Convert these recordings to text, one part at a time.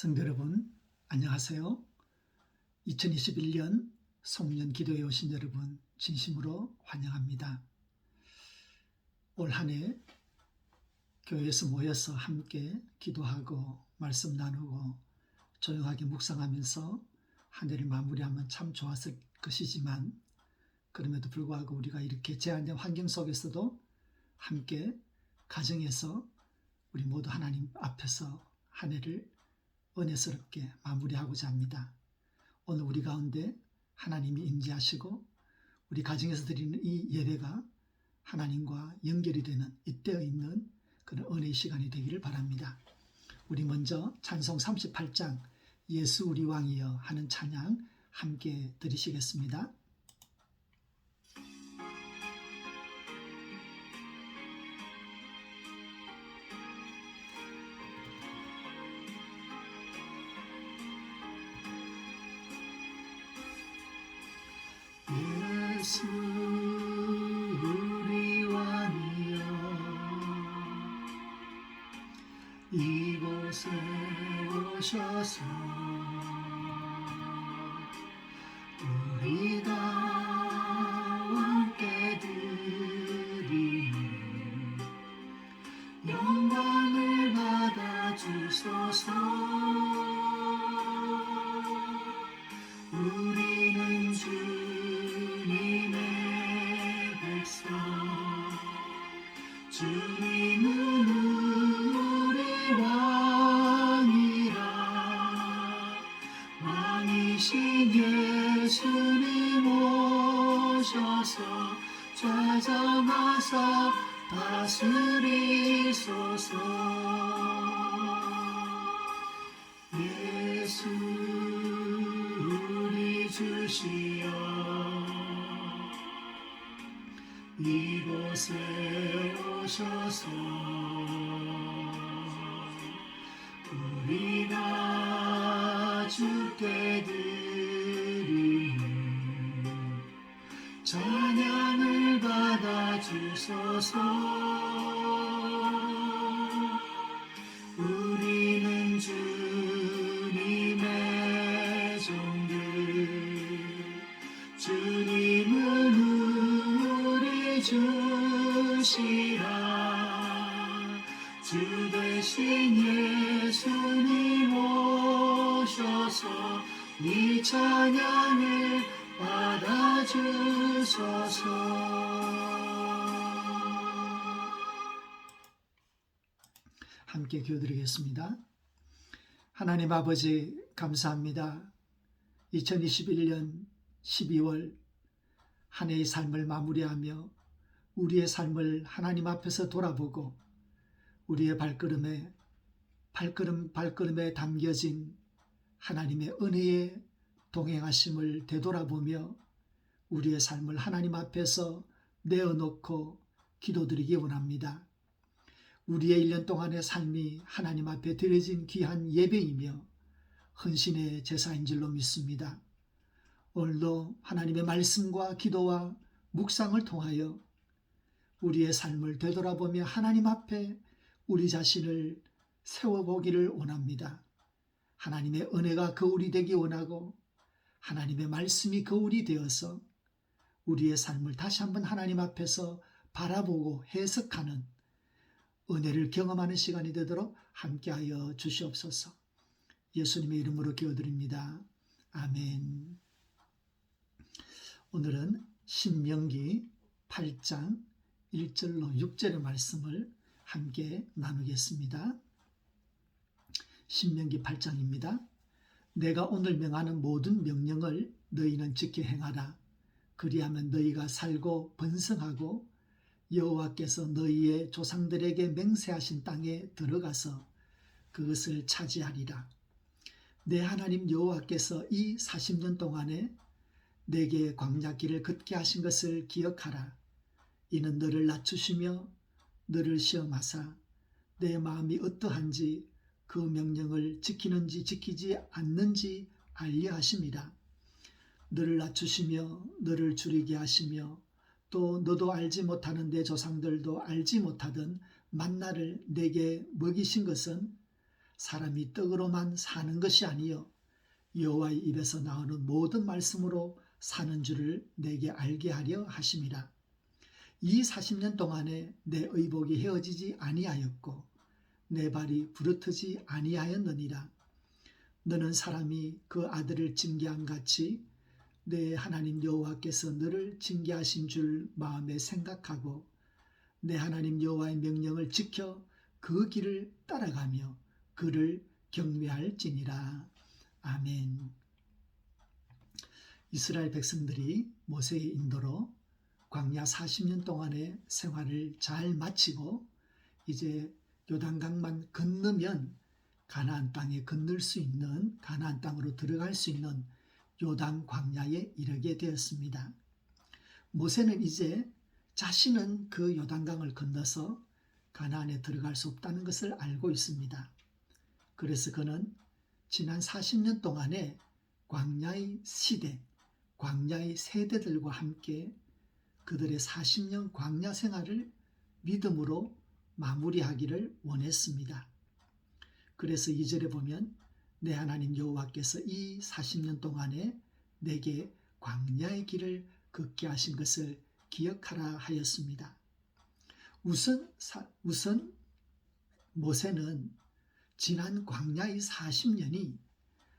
성도 여러분, 안녕하세요. 2021년 송년 기도에 오신 여러분 진심으로 환영합니다. 올 한 해 교회에서 모여서 함께 기도하고 말씀 나누고 조용하게 묵상하면서 한 해를 마무리하면 참 좋았을 것이지만, 그럼에도 불구하고 우리가 이렇게 제한된 환경 속에서도 함께 가정에서 우리 모두 하나님 앞에서 한 해를 은혜스럽게 마무리하고자 합니다. 오늘 우리 가운데 하나님이 임재하시고 우리 가정에서 드리는 이 예배가 하나님과 연결이 되는 이때에 있는 그런 은혜의 시간이 되기를 바랍니다. 우리 먼저 찬송 38장 예수 우리 왕이여 하는 찬양 함께 드리시겠습니다. 예수 우리 왕이여 이곳에 오셔서 우리가 함께 드리는 영광을 받아주소서. 우리는 주님의 백성, 주님은 우리 왕이라. 왕이신 예수님 오셔서 좌정하사 다스리소서. 예수 우리 주시여 이곳에 오셔서 우리가 주께 드리는 찬양을 받아주소서. 우리는 주님의 종들, 주님은 우리 주시라. 주 대신 예수님 오셔서 이 찬양을 받아주소서. 함께 기도드리겠습니다. 하나님 아버지, 감사합니다. 2021년 12월 한 해의 삶을 마무리하며 우리의 삶을 하나님 앞에서 돌아보고 우리의 발걸음에 담겨진 하나님의 은혜의 동행하심을 되돌아보며 우리의 삶을 하나님 앞에서 내어놓고 기도드리기 원합니다. 우리의 1년 동안의 삶이 하나님 앞에 드려진 귀한 예배이며 헌신의 제사인 줄로 믿습니다. 오늘도 하나님의 말씀과 기도와 묵상을 통하여 우리의 삶을 되돌아보며 하나님 앞에 우리 자신을 세워보기를 원합니다. 하나님의 은혜가 거울이 되기 원하고 하나님의 말씀이 거울이 되어서 우리의 삶을 다시 한번 하나님 앞에서 바라보고 해석하는 은혜를 경험하는 시간이 되도록 함께하여 주시옵소서. 예수님의 이름으로 기도드립니다. 아멘. 오늘은 신명기 8장 1절로 6절의 말씀을 함께 나누겠습니다. 신명기 8장입니다. 내가 오늘 명하는 모든 명령을 너희는 지켜 행하라. 그리하면 너희가 살고 번성하고 여호와께서 너희의 조상들에게 맹세하신 땅에 들어가서 그것을 차지하리라. 내 하나님 여호와께서 이 40년 동안에 내게 광야길을 걷게 하신 것을 기억하라. 이는 너를 낮추시며 너를 시험하사 내 마음이 어떠한지 그 명령을 지키는지 지키지 않는지 알려 하심이라. 너를 낮추시며 너를 줄이게 하시며 또 너도 알지 못하는 내 조상들도 알지 못하던 만나를 내게 먹이신 것은 사람이 떡으로만 사는 것이 아니요 여호와의 입에서 나오는 모든 말씀으로 사는 줄을 내게 알게 하려 하심이라. 이 40년 동안에 내 의복이 헤어지지 아니하였고 내 발이 부르트지 아니하였느니라. 너는 사람이 그 아들을 징계함 같이 내 하나님 여호와께서 너를 징계하신 줄 마음에 생각하고 내 하나님 여호와의 명령을 지켜 그 길을 따라가며 그를 경외할지니라. 아멘. 이스라엘 백성들이 모세의 인도로 광야 40년 동안의 생활을 잘 마치고 이제 요단강만 건너면 가나안 땅에 건널 수 있는, 가나안 땅으로 들어갈 수 있는 요단 광야에 이르게 되었습니다. 모세는 이제 자신은 그 요단강을 건너서 가나안에 들어갈 수 없다는 것을 알고 있습니다. 그래서 그는 지난 40년 동안의 광야의 시대, 광야의 세대들과 함께 그들의 40년 광야 생활을 믿음으로 마무리하기를 원했습니다. 그래서 2절에 보면 내 하나님 여호와께서 이 40년 동안에 내게 광야의 길을 걷게 하신 것을 기억하라 하였습니다. 우선 모세는 지난 광야의 40년이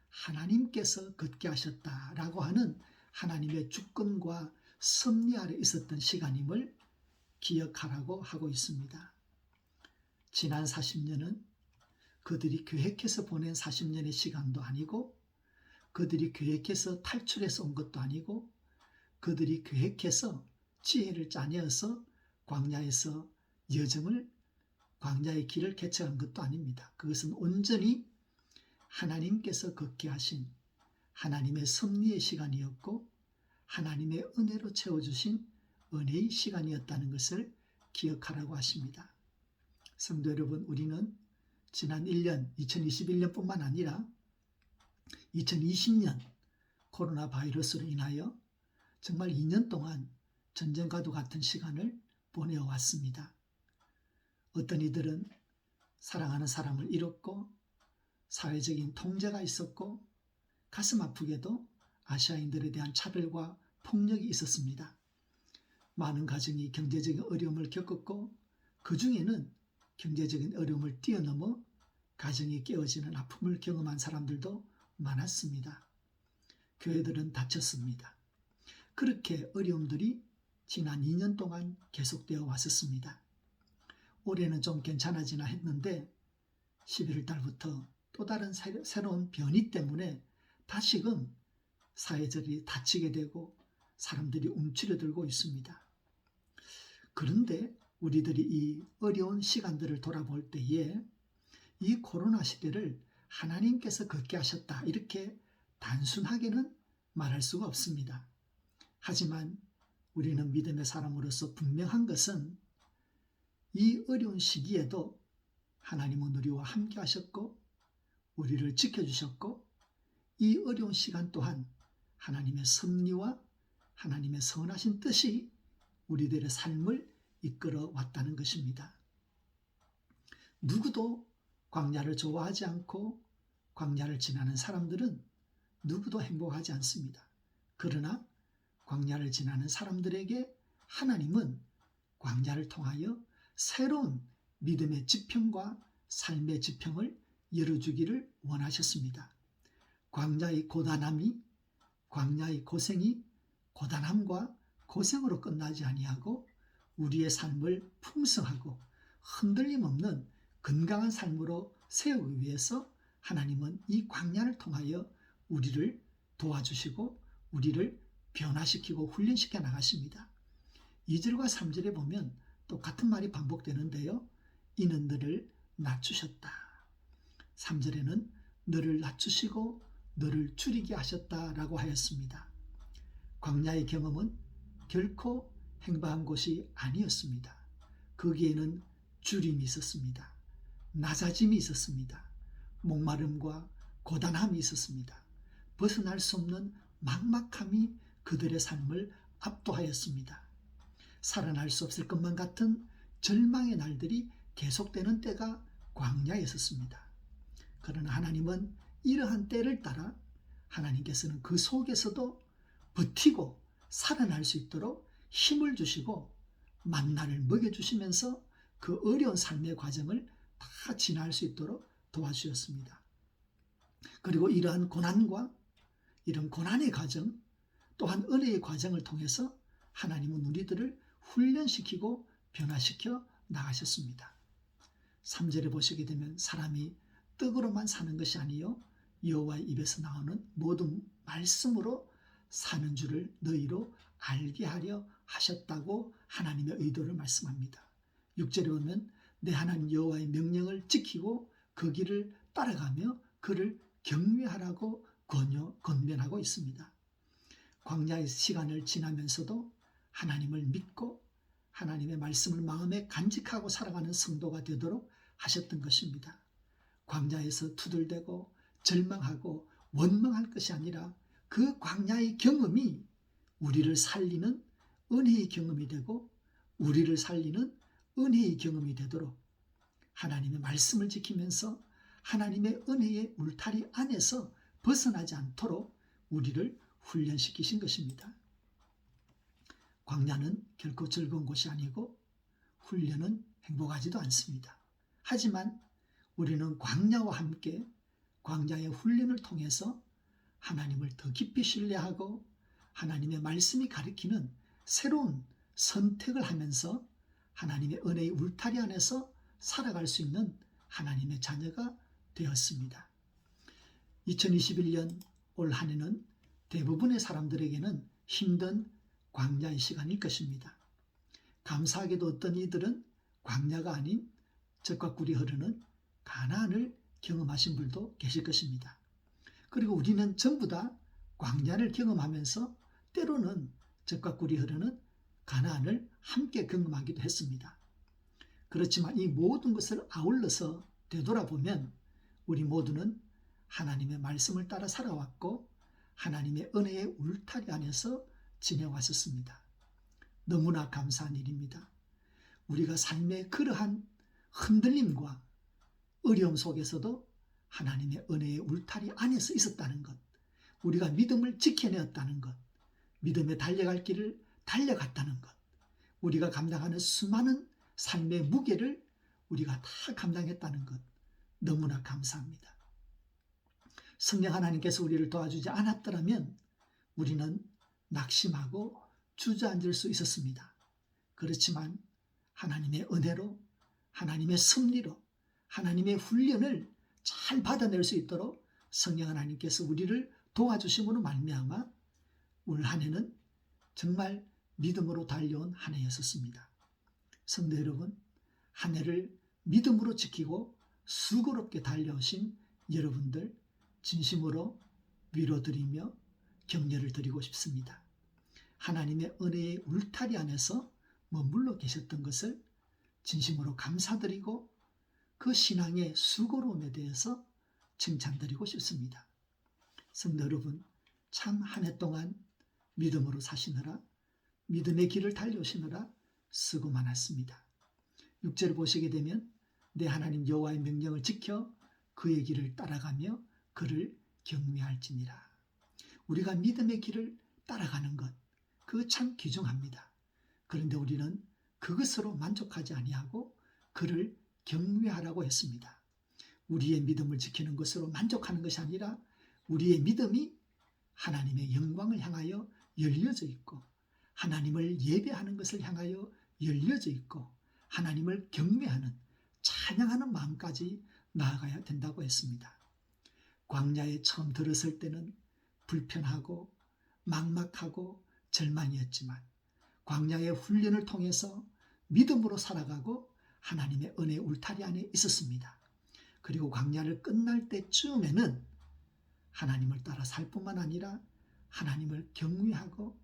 하나님께서 걷게 하셨다라고 하는 하나님의 주권과 섭리 아래 있었던 시간임을 기억하라고 하고 있습니다. 지난 40년은 그들이 계획해서 보낸 40년의 시간도 아니고 그들이 계획해서 탈출해서 온 것도 아니고 그들이 계획해서 지혜를 짜내어서 광야에서 광야의 길을 개척한 것도 아닙니다. 그것은 온전히 하나님께서 걷게 하신 하나님의 섭리의 시간이었고 하나님의 은혜로 채워주신 은혜의 시간이었다는 것을 기억하라고 하십니다. 성도 여러분, 우리는 지난 1년 2021년뿐만 아니라 2020년 코로나 바이러스로 인하여 정말 2년 동안 전쟁과도 같은 시간을 보내왔습니다. 어떤 이들은 사랑하는 사람을 잃었고 사회적인 통제가 있었고 가슴 아프게도 아시아인들에 대한 차별과 폭력이 있었습니다. 많은 가정이 경제적인 어려움을 겪었고 그 중에는 경제적인 어려움을 뛰어넘어 가정이 깨어지는 아픔을 경험한 사람들도 많았습니다. 교회들은 다쳤습니다. 그렇게 어려움들이 지난 2년 동안 계속되어 왔었습니다. 올해는 좀 괜찮아지나 했는데 11월 달부터 또 다른 새로운 변이 때문에 다시금 사회적이 다치게 되고 사람들이 움츠려들고 있습니다. 그런데 우리들이 이 어려운 시간들을 돌아볼 때에 이 코로나 시대를 하나님께서 걷게 하셨다 이렇게 단순하게는 말할 수가 없습니다. 하지만 우리는 믿음의 사람으로서 분명한 것은 이 어려운 시기에도 하나님은 우리와 함께 하셨고 우리를 지켜주셨고 이 어려운 시간 또한 하나님의 섭리와 하나님의 선하신 뜻이 우리들의 삶을 이끌어 왔다는 것입니다. 누구도 광야를 좋아하지 않고 광야를 지나는 사람들은 누구도 행복하지 않습니다. 그러나 광야를 지나는 사람들에게 하나님은 광야를 통하여 새로운 믿음의 지평과 삶의 지평을 열어주기를 원하셨습니다. 광야의 고단함이, 광야의 고생이 고단함과 고생으로 끝나지 아니하고 우리의 삶을 풍성하고 흔들림 없는 건강한 삶으로 세우기 위해서 하나님은 이 광야를 통하여 우리를 도와주시고 우리를 변화시키고 훈련시켜 나가십니다. 2절과 3절에 보면 똑같은 말이 반복되는데요. 이는 너를 낮추셨다. 3절에는 너를 낮추시고 너를 줄이게 하셨다라고 하였습니다. 광야의 경험은 결코 행복한 곳이 아니었습니다. 거기에는 줄임이 있었습니다. 낮아짐이 있었습니다. 목마름과 고단함이 있었습니다. 벗어날 수 없는 막막함이 그들의 삶을 압도하였습니다. 살아날 수 없을 것만 같은 절망의 날들이 계속되는 때가 광야에 있었습니다. 그러나 하나님은 이러한 때를 따라 하나님께서는 그 속에서도 버티고 살아날 수 있도록 힘을 주시고 만나를 먹여주시면서 그 어려운 삶의 과정을 다 지날 수 있도록 도와주셨습니다. 그리고 이러한 고난과 이런 고난의 과정 또한 은혜의 과정을 통해서 하나님은 우리들을 훈련시키고 변화시켜 나가셨습니다. 3절에 보시게 되면 사람이 떡으로만 사는 것이 아니요 여호와의 입에서 나오는 모든 말씀으로 사는 줄을 너희로 알게 하려 하셨다고 하나님의 의도를 말씀합니다. 6절에 보면 내 하나님 여호와의 명령을 지키고 그 길을 따라가며 그를 경외하라고 권면하고 있습니다. 광야의 시간을 지나면서도 하나님을 믿고 하나님의 말씀을 마음에 간직하고 살아가는 성도가 되도록 하셨던 것입니다. 광야에서 투덜대고 절망하고 원망할 것이 아니라 그 광야의 경험이 우리를 살리는 은혜의 경험이 되고 우리를 살리는 은혜의 경험이 되도록 하나님의 말씀을 지키면서 하나님의 은혜의 울타리 안에서 벗어나지 않도록 우리를 훈련시키신 것입니다. 광야는 결코 즐거운 곳이 아니고 훈련은 행복하지도 않습니다. 하지만 우리는 광야와 함께 광야의 훈련을 통해서 하나님을 더 깊이 신뢰하고 하나님의 말씀이 가리키는 새로운 선택을 하면서 하나님의 은혜의 울타리 안에서 살아갈 수 있는 하나님의 자녀가 되었습니다. 2021년 올 한 해는 대부분의 사람들에게는 힘든 광야의 시간일 것입니다. 감사하게도 어떤 이들은 광야가 아닌 젖과 꿀이 흐르는 가나안을 경험하신 분도 계실 것입니다. 그리고 우리는 전부 다 광야를 경험하면서 때로는 젖과 꿀이 흐르는 가나안을 함께 경험하기도 했습니다. 그렇지만 이 모든 것을 아울러서 되돌아보면 우리 모두는 하나님의 말씀을 따라 살아왔고 하나님의 은혜의 울타리 안에서 지내왔었습니다. 너무나 감사한 일입니다. 우리가 삶의 그러한 흔들림과 어려움 속에서도 하나님의 은혜의 울타리 안에서 있었다는 것, 우리가 믿음을 지켜내었다는 것, 믿음에 달려갈 길을 달려갔다는 것, 우리가 감당하는 수많은 삶의 무게를 우리가 다 감당했다는 것, 너무나 감사합니다. 성령 하나님께서 우리를 도와주지 않았더라면 우리는 낙심하고 주저앉을 수 있었습니다. 그렇지만 하나님의 은혜로, 하나님의 섭리로, 하나님의 훈련을 잘 받아낼 수 있도록 성령 하나님께서 우리를 도와주심으로 말미암아 올 한 해는 정말 믿음으로 달려온 한 해였었습니다. 성도 여러분, 한 해를 믿음으로 지키고 수고롭게 달려오신 여러분들 진심으로 위로드리며 격려를 드리고 싶습니다. 하나님의 은혜의 울타리 안에서 머물러 계셨던 것을 진심으로 감사드리고 그 신앙의 수고로움에 대해서 칭찬드리고 싶습니다. 성도 여러분, 참 한 해 동안 믿음으로 사시느라 믿음의 길을 달려오시느라 수고 많았습니다. 6절을 보시게 되면 내 하나님 여호와의 명령을 지켜 그의 길을 따라가며 그를 경외할지니라. 우리가 믿음의 길을 따라가는 것, 그거 참 귀중합니다. 그런데 우리는 그것으로 만족하지 아니하고 그를 경외하라고 했습니다. 우리의 믿음을 지키는 것으로 만족하는 것이 아니라 우리의 믿음이 하나님의 영광을 향하여 열려져 있고 하나님을 예배하는 것을 향하여 열려져 있고 하나님을 경외하는 찬양하는 마음까지 나아가야 된다고 했습니다. 광야에 처음 들었을 때는 불편하고 막막하고 절망이었지만 광야의 훈련을 통해서 믿음으로 살아가고 하나님의 은혜의 울타리 안에 있었습니다. 그리고 광야를 끝날 때쯤에는 하나님을 따라 살 뿐만 아니라 하나님을 경외하고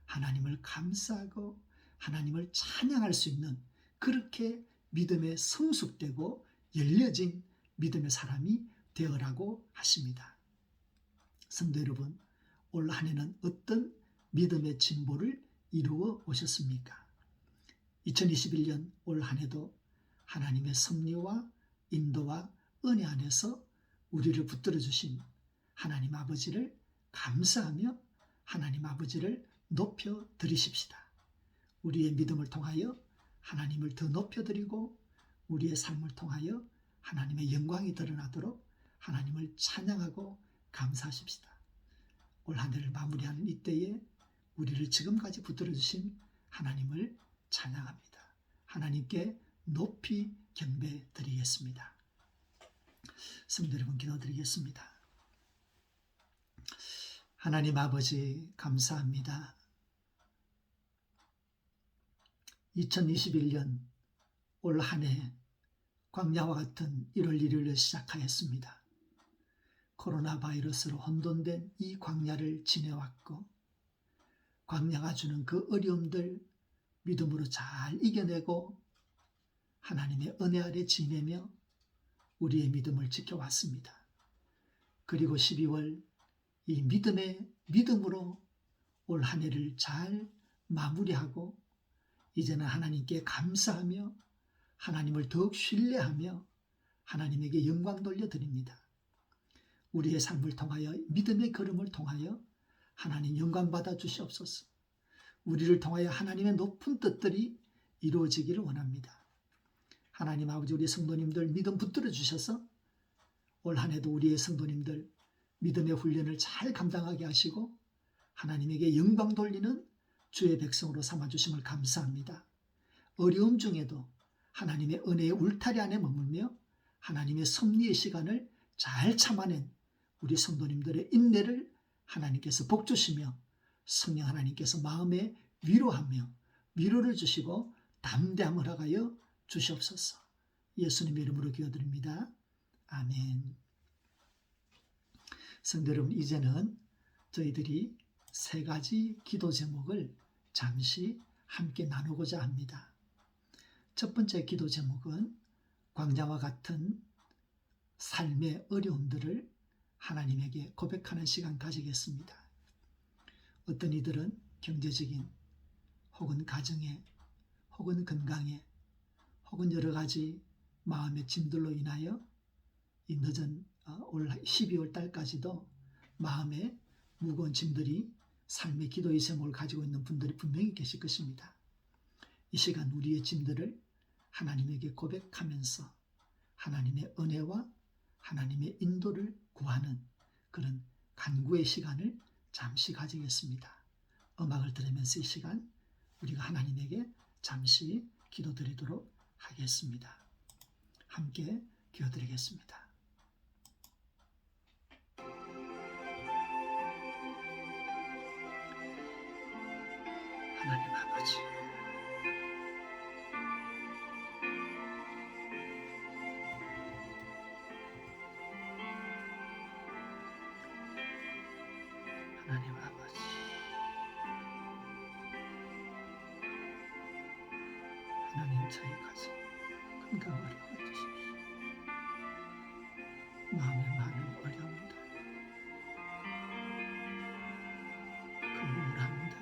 하나님을 감사하고 하나님을 찬양할 수 있는 그렇게 믿음에 성숙되고 열려진 믿음의 사람이 되어라고 하십니다. 성도 여러분, 올 한 해는 어떤 믿음의 진보를 이루어 오셨습니까? 2021년 올 한 해도 하나님의 섭리와 인도와 은혜 안에서 우리를 붙들어 주신 하나님 아버지를 감사하며 하나님 아버지를 높여 드리십시다. 우리의 믿음을 통하여 하나님을 더 높여 드리고 우리의 삶을 통하여 하나님의 영광이 드러나도록 하나님을 찬양하고 감사하십시다. 올 한 해를 마무리하는 이때에 우리를 지금까지 붙들어 주신 하나님을 찬양합니다. 하나님께 높이 경배 드리겠습니다. 성도 여러분, 기도드리겠습니다. 하나님 아버지, 감사합니다. 2021년 올 한 해 광야와 같은 1월 1일을 시작하였습니다. 코로나 바이러스로 혼돈된 이 광야를 지내왔고 광야가 주는 그 어려움들 믿음으로 잘 이겨내고 하나님의 은혜 아래 지내며 우리의 믿음을 지켜왔습니다. 그리고 12월 이 믿음으로 올 한 해를 잘 마무리하고 이제는 하나님께 감사하며 하나님을 더욱 신뢰하며 하나님에게 영광 돌려드립니다. 우리의 삶을 통하여 믿음의 걸음을 통하여 하나님 영광 받아 주시옵소서. 우리를 통하여 하나님의 높은 뜻들이 이루어지기를 원합니다. 하나님 아버지, 우리 성도님들 믿음 붙들어 주셔서 올 한 해도 우리의 성도님들 믿음의 훈련을 잘 감당하게 하시고 하나님에게 영광 돌리는 주의 백성으로 삼아주심을 감사합니다. 어려움 중에도 하나님의 은혜의 울타리 안에 머물며 하나님의 섭리의 시간을 잘 참아낸 우리 성도님들의 인내를 하나님께서 복주시며 성령 하나님께서 마음에 위로를 주시고 담대함을 허가하여 주시옵소서. 예수님의 이름으로 기도드립니다. 아멘. 성도 여러분, 이제는 저희들이 세 가지 기도 제목을 잠시 함께 나누고자 합니다. 첫 번째 기도 제목은 광야와 같은 삶의 어려움들을 하나님에게 고백하는 시간 가지겠습니다. 어떤 이들은 경제적인 혹은 가정의 혹은 건강에 혹은 여러 가지 마음의 짐들로 인하여 이 늦은 올 12월 달까지도 마음에 무거운 짐들이 삶의 기도의 제목을 가지고 있는 분들이 분명히 계실 것입니다. 이 시간 우리의 짐들을 하나님에게 고백하면서 하나님의 은혜와 하나님의 인도를 구하는 그런 간구의 시간을 잠시 가지겠습니다. 음악을 들으면서 이 시간 우리가 하나님에게 잠시 기도드리도록 하겠습니다. 함께 기도드리겠습니다. 하나님 아버지, 하나님 아버지, 하나님 저희 가정 건강을 허주십시오. 마음에 많은 어려움들, 그 우울함들,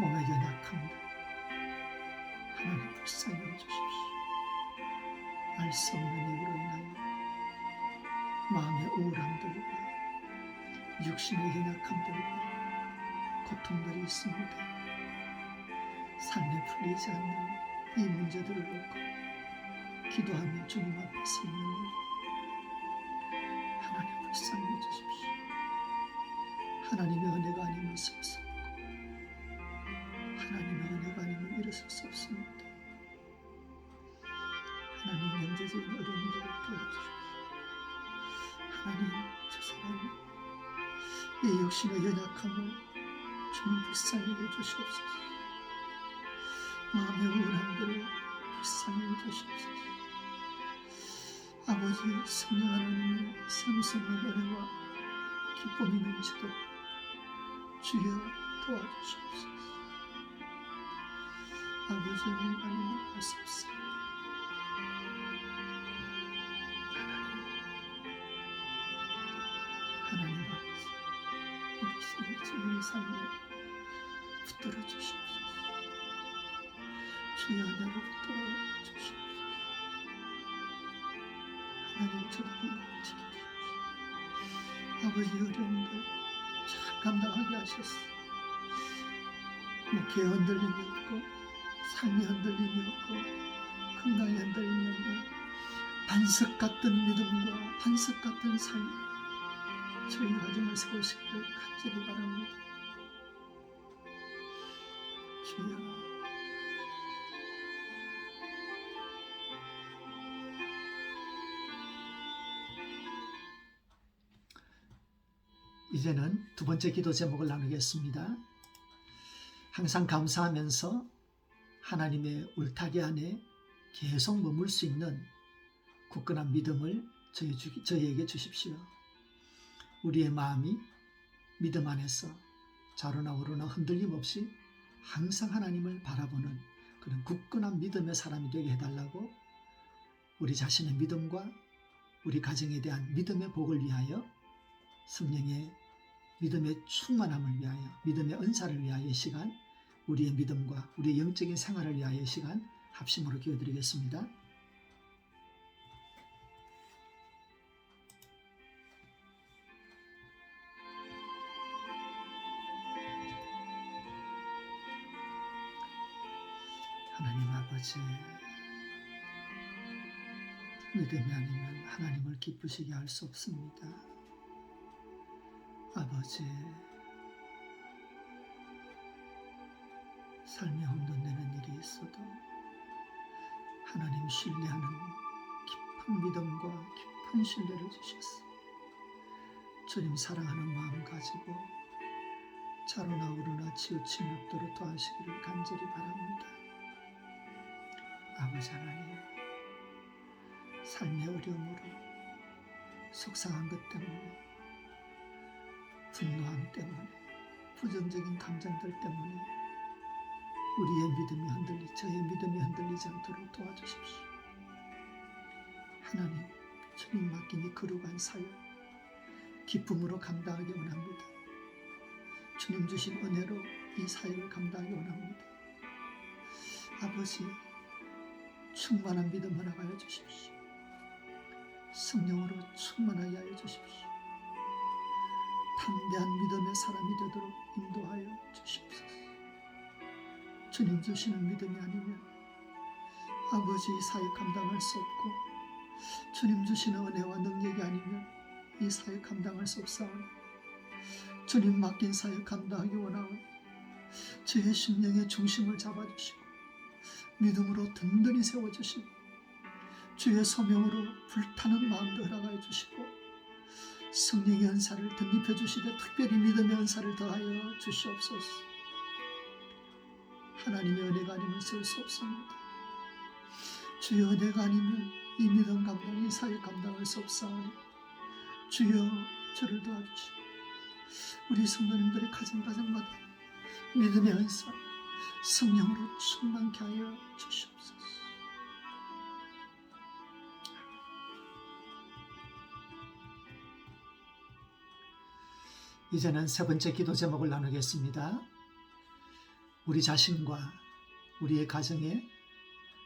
몸의 연약함들 하나님 불쌍히 여주십시오. 알 수 없는 이유로 인하여 마음의 우울함들과 육신의 연약함들과 고통들이 있습니다. 삶에 풀리지 않는 이 문제들을 놓고 기도하며 주님 앞에 서 있는 우리 하나님 불쌍히 여주십시오. 하나님의 은혜가 아니면 설 수 없고 하나님의 은혜가 아니면 일어설 수 없습니다. 하나님 경제적인 어려움들을 도와주십시오. 하나님 죄송합니다. 이 육신의 연약함을 주님 불쌍히 여주시옵소서. 마음의 우울함들을 불쌍히 여주시옵소서. 아버지 성령 하나님의 삼성의 은혜와 기쁨이 넘치도록 주여 도와주시옵소서. 아버지 은혜가 아니면 할 수 없습니다. 하나님 아버지, 우리 주님의 삶에 붙들어 주시옵소서. 주의 은혜로 붙들어 주시옵소서. 하나님 쳐다보고 지켜주십시오. 아버지 어려움들 잘 감당하게 하셨어. 목회에 흔들림이 없고 삶의 흔들림이 없고 건강의 흔들림이 없는 반석 같은 믿음과 반석 같은 삶 저희 가정을 세우시기를 간절히 바랍니다. 주여 이제는 두 번째 기도 제목을 나누겠습니다. 항상 감사하면서 하나님의 울타기 안에 계속 머물 수 있는 굳건한 믿음을 저희에게 주십시오. 우리의 마음이 믿음 안에서 좌로나 우로나 흔들림 없이 항상 하나님을 바라보는 그런 굳건한 믿음의 사람이 되게 해달라고 우리 자신의 믿음과 우리 가정에 대한 믿음의 복을 위하여 성령의 믿음의 충만함을 위하여 믿음의 은사를 위하여 이 시간 우리의 믿음과 우리의 영적인 생활을 위하여 이 시간 합심으로 기도드리겠습니다. 하나님 아버지, 믿음이 아니면 하나님을 기쁘시게 할 수 없습니다. 아버지, 삶에 혼돈되는 일이 있어도 하나님 신뢰하는 깊은 믿음과 깊은 신뢰를 주셨어. 주님 사랑하는 마음 가지고 좌로나 우로나 치우침이 없도록 도와주시기를 간절히 바랍니다. 아버지 하나님, 삶의 어려움으로 속상한 것 때문에 분노함 때문에 부정적인 감정들 때문에 저의 믿음이 흔들리지 않도록 도와주십시오. 하나님, 주님 맡긴 이 거룩한 사역 기쁨으로 감당하기 원합니다. 주님 주신 은혜로 이 사역을 감당하기 원합니다. 아버지, 충만한 믿음 허락하여 주십시오. 성령으로 충만하게 하여 주십시오. 담대한 믿음의 사람이 되도록 인도하여 주시옵소서. 주님 주시는 믿음이 아니면 아버지 이 사역 감당할 수 없고 주님 주시는 은혜와 능력이 아니면 이 사역 감당할 수 없사오니 주님 맡긴 사역 감당하기 원하오니 주의 심령의 중심을 잡아주시고 믿음으로 든든히 세워주시고 주의 소명으로 불타는 마음도 허락하여 주시고 성령의 은사를 덧입혀 주시되 특별히 믿음의 은사를 더하여 주시옵소서. 하나님의 은혜가 아니면 쓸 수 없습니다. 주의 은혜가 아니면 이 믿음 감당, 이 사역 감당할 수 없사오니 주여 저를 도와주시고 우리 성도님들의 가정마다 믿음의 은사 성령으로 충만케 하여 주시옵소서. 이제는 세 번째 기도 제목을 나누겠습니다. 우리 자신과 우리의 가정에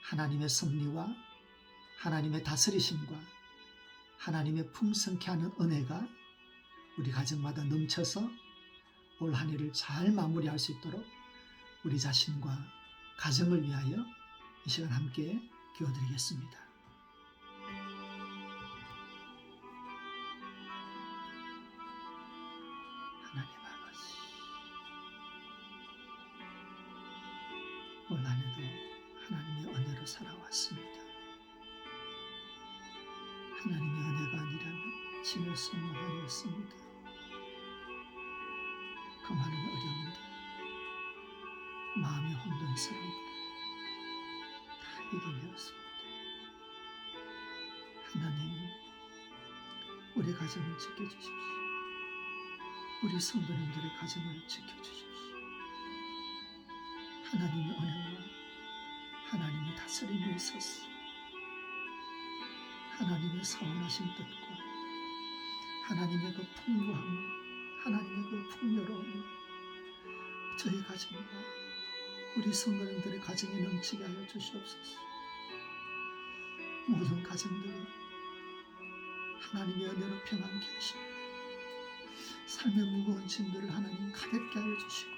하나님의 섭리와 하나님의 다스리심과 하나님의 풍성케 하는 은혜가 우리 가정마다 넘쳐서 올 한 해를 잘 마무리할 수 있도록 우리 자신과 가정을 위하여 이 시간 함께 기도드리겠습니다. 하나님 아버지, 올 한 해도 하나님의 은혜로 살아왔습니다. 하나님의 은혜가 아니라면 지낼 수 없는 한 해였습니다. 그 많은 어려움들, 마음의 혼돈스러움들 다 이겨내었습니다. 하나님, 우리 가정을 지켜주십시오. 우리 성도님들의 가정을 지켜주십시오. 하나님의 은혜와 하나님의 다스림이 있었어. 하나님의 선하신 뜻과 하나님의 그 풍부함, 하나님의 그 풍요로움이 저희 가정과 우리 성도님들의 가정에 넘치게 하여 주시옵소서. 모든 가정들이 하나님의 은혜로 평안케 하시고 삶의 무거운 짐들을 하나님 가볍게 하여 주시고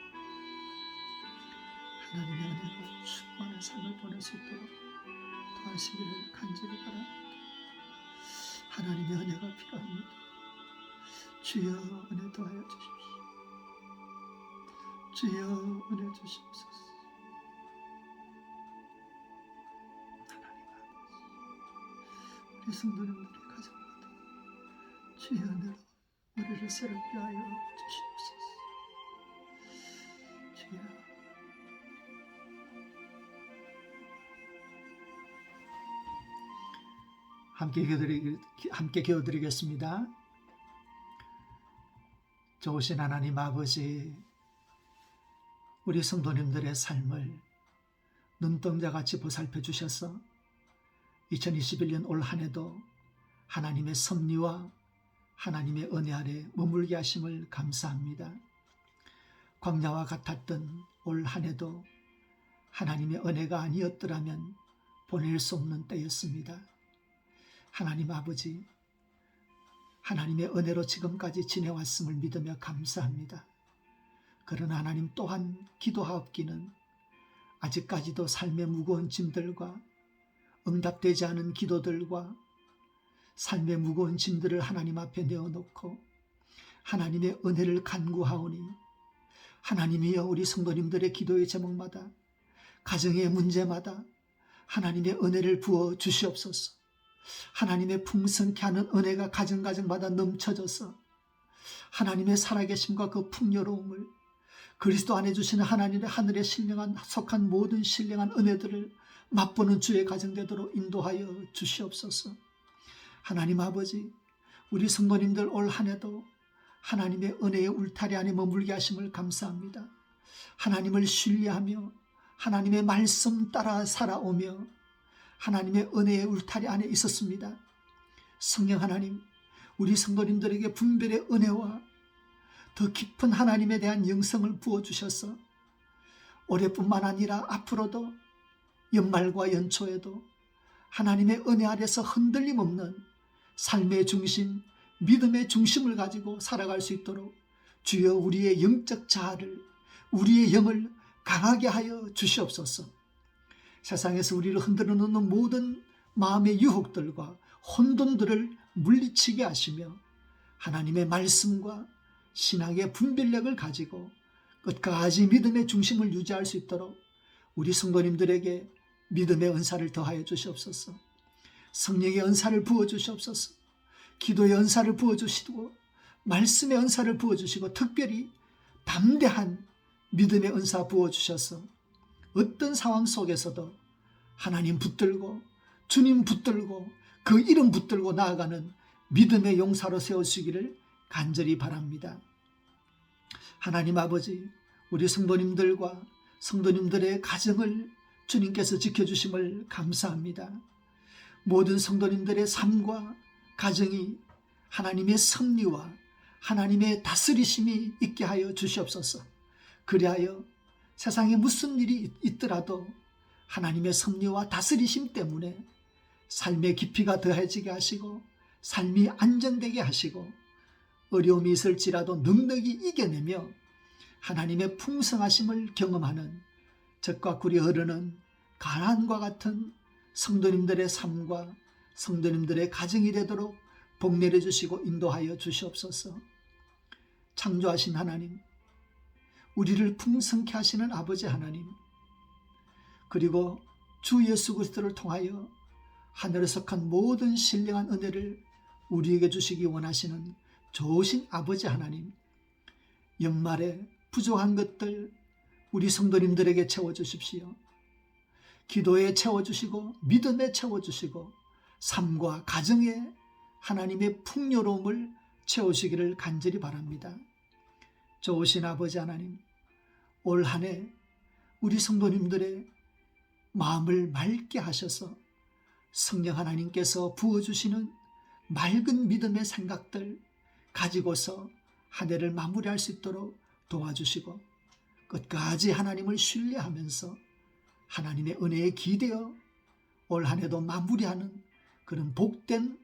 하나님의 은혜로 충만한 삶을 보낼 수 있도록 도와주시기를 간절히 바랍니다. 하나님의 은혜가 필요합니다. 주여 은혜 더하여 주십시오. 주여 은혜 주시옵소서. 하나님 아버지, 우리 성도님들의 가정마다 주의 은혜로 우리를 새롭게 하여 주시옵소서. 주여 함께 기도드리겠습니다. 좋으신 하나님 아버지, 우리 성도님들의 삶을 눈동자같이 보살펴 주셔서 2021년 올 한 해도 하나님의 섭리와 하나님의 은혜 아래 머물게 하심을 감사합니다. 광야와 같았던 올 한 해도 하나님의 은혜가 아니었더라면 보낼 수 없는 때였습니다. 하나님 아버지, 하나님의 은혜로 지금까지 지내왔음을 믿으며 감사합니다. 그러나 하나님 또한 기도하옵기는 아직까지도 삶의 무거운 짐들과 응답되지 않은 기도들과 삶의 무거운 짐들을 하나님 앞에 내어놓고 하나님의 은혜를 간구하오니 하나님이여 우리 성도님들의 기도의 제목마다 가정의 문제마다 하나님의 은혜를 부어 주시옵소서. 하나님의 풍성케 하는 은혜가 가정가정마다 넘쳐져서 하나님의 살아계심과 그 풍요로움을 그리스도 안에 주시는 하나님의 하늘에 신령한 속한 모든 신령한 은혜들을 맛보는 주의 가정 되도록 인도하여 주시옵소서. 하나님 아버지, 우리 성도님들 올 한 해도 하나님의 은혜의 울타리 안에 머물게 하심을 감사합니다. 하나님을 신뢰하며 하나님의 말씀 따라 살아오며 하나님의 은혜의 울타리 안에 있었습니다. 성령 하나님, 우리 성도님들에게 분별의 은혜와 더 깊은 하나님에 대한 영성을 부어주셔서 올해뿐만 아니라 앞으로도 연말과 연초에도 하나님의 은혜 아래서 흔들림 없는 삶의 중심, 믿음의 중심을 가지고 살아갈 수 있도록 주여 우리의 영적 자아를, 우리의 영을 강하게 하여 주시옵소서. 세상에서 우리를 흔들어 놓는 모든 마음의 유혹들과 혼돈들을 물리치게 하시며 하나님의 말씀과 신앙의 분별력을 가지고 끝까지 믿음의 중심을 유지할 수 있도록 우리 성도님들에게 믿음의 은사를 더하여 주시옵소서. 성령의 은사를 부어주시옵소서. 기도의 은사를 부어주시고 말씀의 은사를 부어주시고 특별히 담대한 믿음의 은사 부어주셔서 어떤 상황 속에서도 하나님 붙들고 주님 붙들고 그 이름 붙들고 나아가는 믿음의 용사로 세우시기를 간절히 바랍니다. 하나님 아버지, 우리 성도님들과 성도님들의 가정을 주님께서 지켜주심을 감사합니다. 모든 성도님들의 삶과 가정이 하나님의 섭리와 하나님의 다스리심이 있게 하여 주시옵소서. 그리하여 세상에 무슨 일이 있더라도 하나님의 섭리와 다스리심 때문에 삶의 깊이가 더해지게 하시고 삶이 안정되게 하시고 어려움이 있을지라도 넉넉히 이겨내며 하나님의 풍성하심을 경험하는 젖과 꿀이 흐르는 가나안과 같은 성도님들의 삶과 성도님들의 가정이 되도록 복 내려주시고 인도하여 주시옵소서. 창조하신 하나님, 우리를 풍성케 하시는 아버지 하나님, 그리고 주 예수 그리스도를 통하여 하늘에 속한 모든 신령한 은혜를 우리에게 주시기 원하시는 좋으신 아버지 하나님, 연말에 부족한 것들 우리 성도님들에게 채워주십시오. 기도에 채워주시고 믿음에 채워주시고 삶과 가정에 하나님의 풍요로움을 채우시기를 간절히 바랍니다. 좋으신 아버지 하나님, 올 한 해 우리 성도님들의 마음을 맑게 하셔서 성령 하나님께서 부어주시는 맑은 믿음의 생각들 가지고서 한 해를 마무리할 수 있도록 도와주시고 끝까지 하나님을 신뢰하면서 하나님의 은혜에 기대어 올 한 해도 마무리하는 그런 복된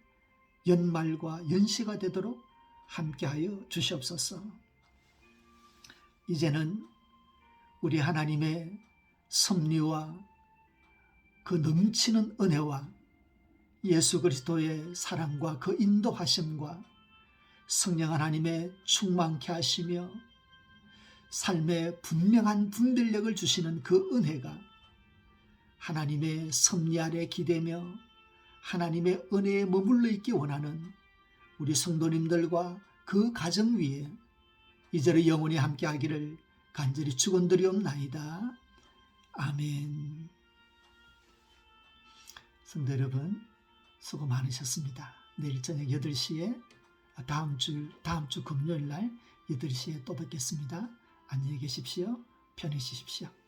연말과 연시가 되도록 함께하여 주시옵소서. 이제는 우리 하나님의 섭리와 그 넘치는 은혜와 예수 그리스도의 사랑과 그 인도하심과 성령 하나님의 충만케 하시며 삶의 분명한 분별력을 주시는 그 은혜가 하나님의 섭리 아래 기대며 하나님의 은혜에 머물러 있기 원하는 우리 성도님들과 그 가정 위에 이제로 영원히 함께하기를 간절히 축원드리옵나이다. 아멘. 성도 여러분, 수고 많으셨습니다. 내일 저녁 8시에 다음 주 금요일 날 8시에 또 뵙겠습니다. 안녕히 계십시오. 편히 쉬십시오.